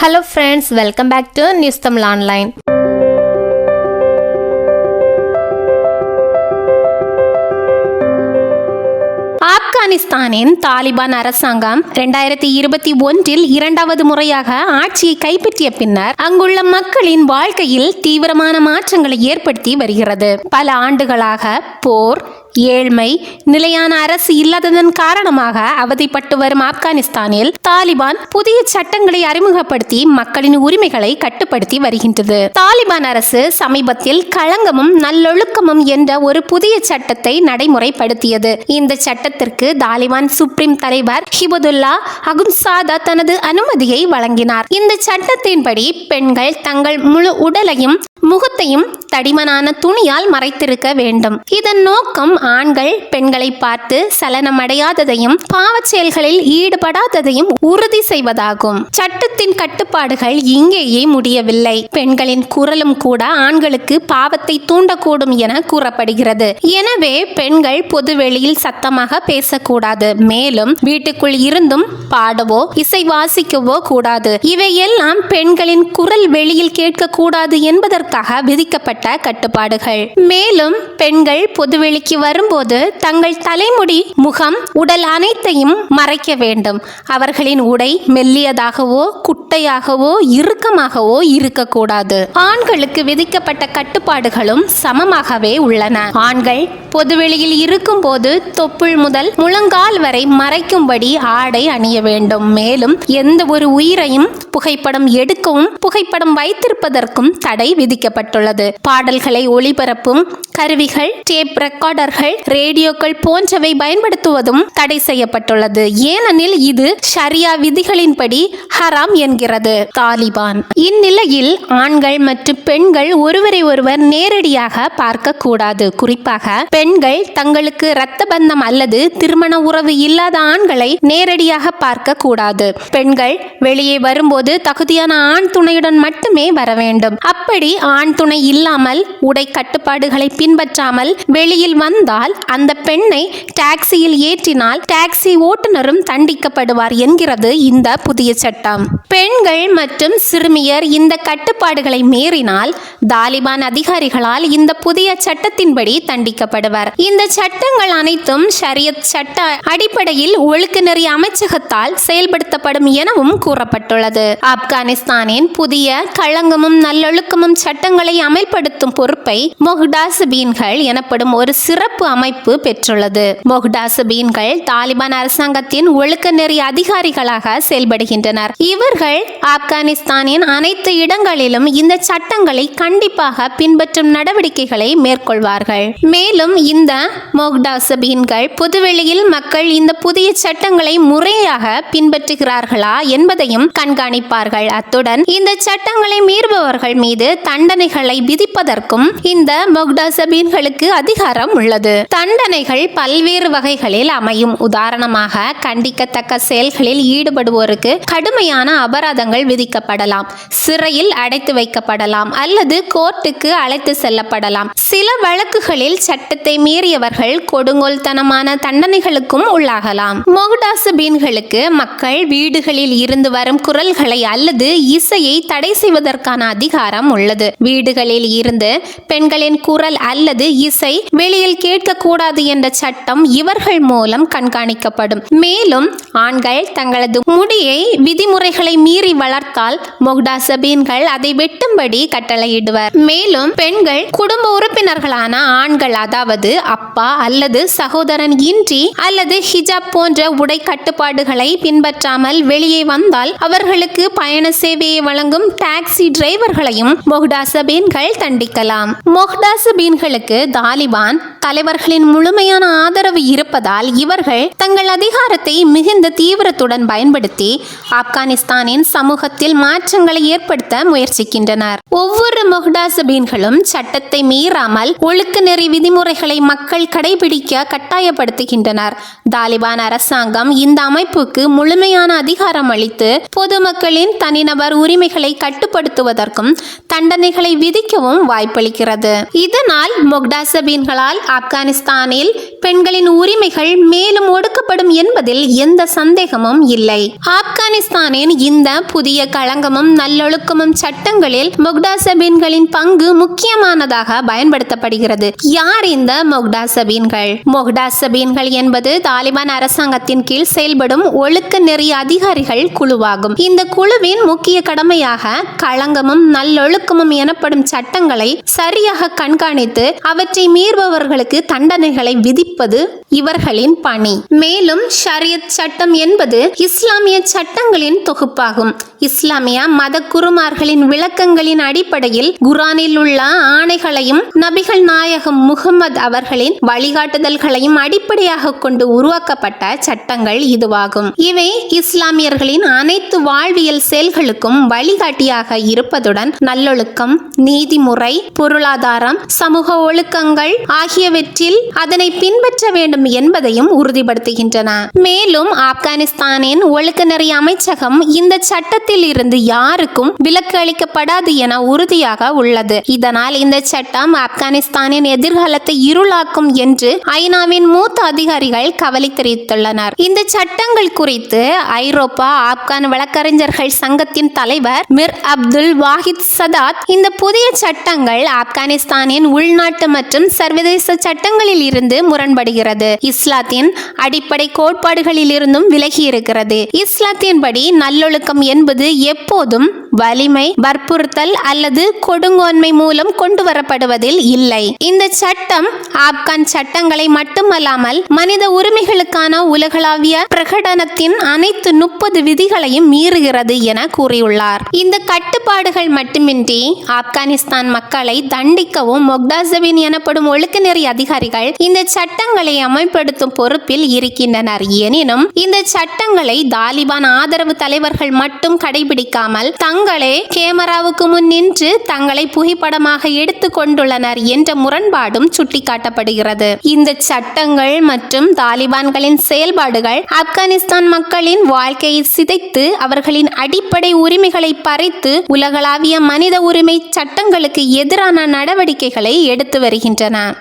Hello friends, welcome back to News Tamil Online. ஆப்கானிஸ்தானின் தாலிபான் அரசாங்கம் 2021 இரண்டாவது முறையாக ஆட்சியை கைப்பற்றிய பின்னர் அங்குள்ள மக்களின் வாழ்க்கையில் தீவிரமான மாற்றங்களை ஏற்படுத்தி வருகிறது. பல ஆண்டுகளாக போர், ஏழ்மை, நிலையான அரசு இல்லாததன் காரணமாக அவதிப்பட்டு வரும் ஆப்கானிஸ்தானில் தாலிபான் புதிய சட்டங்களை அறிமுகப்படுத்தி மக்களின் உரிமைகளை கட்டுப்படுத்தி வருகின்றது. தாலிபான் அரசு சமீபத்தில் களங்கமும் நல்லொழுக்கமும் என்ற ஒரு புதிய சட்டத்தை நடைமுறைப்படுத்தியது. இந்த சட்டத்திற்கு தாலிபான் சுப்ரீம் தலைவர் ஹிபதுல்லா அகுன்சாதா தனது அனுமதியை வழங்கினார். இந்த சட்டத்தின்படி பெண்கள் தங்கள் முழு உடலையும் முகத்தையும் தடிமனான துணியால் மறைத்திருக்க வேண்டும். இதன் நோக்கம் ஆண்கள் பெண்களை பார்த்து சலனமடையாததையும் பாவச் செயல்களில் ஈடுபடாததையும் உறுதி செய்வதாகும். சட்டத்தின் கட்டுப்பாடுகள் இங்கேயே முடியவில்லை. பெண்களின் குரலும் கூட ஆண்களுக்கு பாவத்தை தூண்டக்கூடும் என கூறப்படுகிறது. எனவே பெண்கள் பொதுவெளியில் சத்தமாக பேசக்கூடாது. மேலும் வீட்டுக்குள் இருந்தும் பாடவோ இசை வாசிக்கவோ கூடாது. இவையெல்லாம் பெண்களின் குரல் வெளியில் கேட்கக்கூடாது என்பதற்காக விதிக்கப்பட்ட கட்டுப்பாடுகள். மேலும் பெண்கள் பொதுவெளிக்கு வரும்போது தங்கள் தலைமுடி, முகம், உடல் அனைத்தையும் மறைக்க வேண்டும். அவர்களின் உடை மெல்லியதாகவோ குட்டையாகவோ இறுக்கமாகவோ இருக்கக்கூடாது. ஆண்களுக்கு விதிக்கப்பட்ட கட்டுப்பாடுகளும் சமமாகவே உள்ளன. ஆண்கள் பொதுவெளியில் இருக்கும் போது தொப்புள் முதல் முழங்கால் வரை மறைக்கும்படி ஆடை அணிய வேண்டும். மேலும் எந்த ஒரு உயிரையும் புகைப்படம் எடுக்கவும் புகைப்படம் வைத்திருப்பதற்கும் தடை விதிக்கப்பட்டுள்ளது. பாடல்களை ஒளிபரப்பும் கருவிகள், டேப் ரெக்கார்டர்கள், ரேடியோக்கள் போன்றவை பயன்படுத்துவதும் தடை செய்யப்பட்டுள்ளது. ஏனெனில் இது ஷரியா விதிகளின்படி ஹராம் என்கிறது தாலிபான். இந்நிலையில் ஆண்கள் மற்றும் பெண்கள் ஒருவரை ஒருவர் நேரடியாக பார்க்க கூடாது. குறிப்பாக பெண்கள் தங்களுக்கு இரத்த பந்தம் அல்லது திருமண உறவு இல்லாத ஆண்களை நேரடியாக பார்க்க கூடாது. பெண்கள் வெளியே வரும்போது தகுதியான ஆண் துணையுடன் மட்டுமே வர வேண்டும். அப்படி ஆண் துணை இல்லாமல் உடை கட்டுப்பாடுகளை பின்பற்றாமல் வெளியில் வந்தால் அந்த பெண்ணை டாக்ஸியில் ஏற்றினால் டாக்ஸி ஓட்டுநரும் தண்டிக்கப்படுவார் என்கிறது இந்த புதிய சட்டம். பெண்கள் மற்றும் சிறுமியர் இந்த கட்டுப்பாடுகளை மீறினால் தாலிபான் அதிகாரிகளால் இந்த புதிய சட்டத்தின்படி தண்டிக்கப்படுவர். இந்த சட்டங்கள் அனைத்தும் ஷரியத் சட்ட அடிப்படையில் ஒழுக்கநெறி அமைச்சகத்தால் செயல்படுத்தப்படும் எனவும் கூறப்பட்டுள்ளது. ஆப்கானிஸ்தானின் புதிய களங்கமும் நல்லொழுக்கமும் சட்டங்களை அமல்படுத்தும் பொறுப்பை மொஹ்டாசிபீன்கள் எனப்படும் ஒரு சிறப்பு அமைப்பு பெற்றுள்ளது. மொஹ்டாசிபீன்கள் தாலிபான் அரசாங்கத்தின் ஒழுக்கநெறி அதிகாரிகளாக செயல்படுகின்றனர். இவர்கள் ஆப்கானிஸ்தானின் அனைத்து இடங்களிலும் இந்த சட்டங்களை கண்டிப்பாக பின்பற்றும் நடவடிக்கைகளை மேற்கொள்வார்கள். மேலும் இந்த மொஹ்டாசிபீன்கள் பொதுவெளியில் மக்கள் இந்த புதிய சட்டங்களை முறையாக பின்பற்றுகிறார்களா என்பதையும் கண்காணிப்பார்கள். அத்துடன் இந்த சட்டங்களை மீறுபவர்கள் மீது தண்டனைகளை விதிப்பதற்கும் இந்த மொஹ்டாசிபீன்களுக்கு அதிகாரம் உள்ளது. தண்டனைகள் பல்வேறு வகைகளில் அமையும். உதாரணமாக கண்டிக்கத்தக்க செயல்களில் ஈடுபடுவோருக்கு கடுமையான அபராதங்கள் விதிக்கப்படலாம், சிறையில் அடைத்து வைக்கப்படலாம் அல்லது கோர்ட்டுக்கு அழைத்து செல்லப்படலாம். சில வழக்குகளில் சட்டத்தை மீறியவர்கள் கொடுங்கோல்தனமான தண்டனைகளுக்கும் உள்ளாகலாம். மொஹ்டாசிபீன்களுக்கு மக்கள் வீடுகளில் இருந்து வரும் குரல்களை அல்லது இசையை தடை செய்வதற்கான அதிகாரம் உள்ளது. வீடுகளில் இருந்து பெண்களின் குரல் அல்லது இசை வெளியில் கேட்கக்கூடாது என்ற சட்டம் இவர்கள் மூலம் கண்காணிக்கப்படும். மேலும் ஆண்கள் தங்களது முடியை விதிமுறைகளை மீறி வளர்த்தால் மொஹ்டாசிபீன்கள் அதை வெட்டும்படி கட்டளையிடுவர். மேலும் பெண்கள் குடும்ப உறுப்பினர்களான ஆண்கள், அதாவது அப்பா அல்லது சகோதரன் இன்றி அல்லது ஹிஜாப் போன்ற உடை கட்டுப்பாடுகளை பின்பற்றாமல் வெளியே வந்தால் அவர்களுக்கு பயண சேவையை வழங்கும் டாக்ஸி டிரைவர்களையும் மொஹ்டாசிபீன்கள் தண்டிக்கலாம். மொஹ்டாசிபீன்களுக்கு தாலிபான் தலைவர்களின் முழுமையான ஆதரவு இருப்பதால் இவர்கள் தங்கள் அதிகாரத்தை மிகுந்த தீவிரத்துடன் பயன்படுத்தி ஆப்கானிஸ்தானின் சமூகத்தில் மாற்றங்களை ஏற்படுத்த முயற்சிக்கின்றனர். ஒவ்வொரு மொஹ்டாசிபீன்களும் சட்டத்தை மீறாமல் ஒழுக்கநெறி விதிமுறைகளை மக்கள் கடைபிடிக்க கட்டாயப்படுத்துகின்றனர். தாலிபான் அரசாங்கம் இந்த அமைப்புக்கு முழுமையான அதிகாரம் அளித்து பொதுமக்களின் தனிநபர் உரிமைகளை கட்டுப்படுத்துவதற்கும் தண்டனைகளை விதிக்கவும் வாய்ப்பளிக்கிறது. இதனால் மொஹ்டாசிபீன்களால் ஆப்கானிஸ்தானில் பெண்களின் உரிமைகள் மேலும் ஒடுக்கப்படும் என்பதில் எந்த சந்தேகமும் இல்லை. ஆப்கானிஸ்தானின் இந்த புதிய களங்கமும் நல்லொழுக்கமும் சட்டங்களில் முக்டாசபீன்களின் பங்கு முக்கியமானதாக பயன்படுத்தப்படுகிறது. யார் இந்த முக்டாசபீன்கள்? முக்டாசபீன்கள் என்பது தாலிபான் அரசாங்கத்தின் கீழ் செயல்படும் ஒழுக்க நெறி அதிகாரிகள் குழுவாகும். இந்த குழுவின் முக்கிய கடமையாக களங்கமும் நல்லொழுக்கமும் எனப்படும் சட்டங்களை சரியாக கண்காணித்து அவற்றை மீறுபவர்களுக்கு தண்டனைகளை விதிப்பது இவர்களின் பணி. மேலும் ஷரியத் சட்டம் என்பது இஸ்லாமிய சட்டங்களின் தொகுப்பாகும். இஸ்லாமிய மத குருமார்களின் விளக்கங்களின் அடிப்படையில் குர்ஆனில் உள்ள ஆணைகளையும் நபிகள் நாயகம் முகமது அவர்களின் வழிகாட்டுதல்களையும் அடிப்படையாக கொண்டு உருவாக்கப்பட்ட சட்டங்கள் இதுவாகும். இவை இஸ்லாமியர்களின் அனைத்து வாழ்வியல் செயல்களுக்கும் வழிகாட்டியாக இருப்பதுடன் நல்லொழுக்கம், நீதிமுறை, பொருளாதாரம், சமூக ஒழுக்கங்கள் ஆகியவற்றில் அதனை பின்பற்ற வேண்டும் என்பதையும் உறுதிப்படுத்துகின்றன. மேலும் ஆப்கானிஸ்தானின் ஒழுக்க நெறி அமைச்சகம் இந்த சட்டத்தில் இருந்து யாருக்கும் விலக்கு அளிக்கப்படாது என உறுதியாக உள்ளது. இதனால் இந்த சட்டம் ஆப்கானிஸ்தானின் எதிர்காலத்தை இருளாக்கும் என்று ஐநாவின் மூத்த அதிகாரிகள் கவலை தெரிவித்துள்ளனர். இந்த சட்டங்கள் குறித்து ஐரோப்பா ஆப்கான் வழக்கறிஞர்கள் சங்கத்தின் தலைவர் மிர் அப்துல் வாஹித் சதாத், இந்த புதிய சட்டங்கள் ஆப்கானிஸ்தானின் உள்நாட்டு மற்றும் சர்வதேச சட்டங்களில் இருந்து முரண்படுகிறது, இஸ்லாத்தின் அடிப்படை கோட்பாடுகளில் இருந்தும் விலகி இருக்கிறது. இஸ்லாத்தின்படி நல்லொழுக்கம் என்பது எப்போதும் வலிமை, வற்புறுத்தல் அல்லது கொடுங்கோன்மை மூலம் கொண்டு வரப்படுவதில் இல்லை. இந்த சட்டம் ஆப்கான் சட்டங்களை மட்டுமல்லாமல் மனித உரிமைகளுக்கான உலகளாவிய பிரகடனத்தின் அனைத்து 30 விதிகளையும் மீறுகிறது என கூறியுள்ளார். இந்த கட்டுப்பாடுகள் மட்டுமின்றி ஆப்கானிஸ்தான் மக்களை தண்டிக்கவும் முக்டாசபீன் எனப்படும் ஒழுக்க நெறி அதிகாரிகள் இந்த சட்டங்களை அமல்படுத்தும் பொறுப்பில் இருக்கின்றனர். எனினும் இந்த சட்டங்களை தாலிபான் ஆதரவு தலைவர்கள் மட்டும் கடைபிடிக்காமல் தங்களே கேமராவுக்கு முன் நின்று தங்களை புகைப்படமாக எடுத்துக் கொண்டுள்ளனர் என்ற முரண்பாடும் சுட்டிக்காட்டப்படுகிறது. இந்த சட்டங்கள் மற்றும் தாலிபான்களின் செயல்பாடுகள் ஆப்கானிஸ்தான் மக்களின் வாழ்க்கையை சிதைத்து அவர்களின் அடிப்படை உரிமைகளை பறித்து உலகளாவிய மனித உரிமை சட்டங்களுக்கு எதிரான நடவடிக்கைகளை எடுத்து வருகின்றன.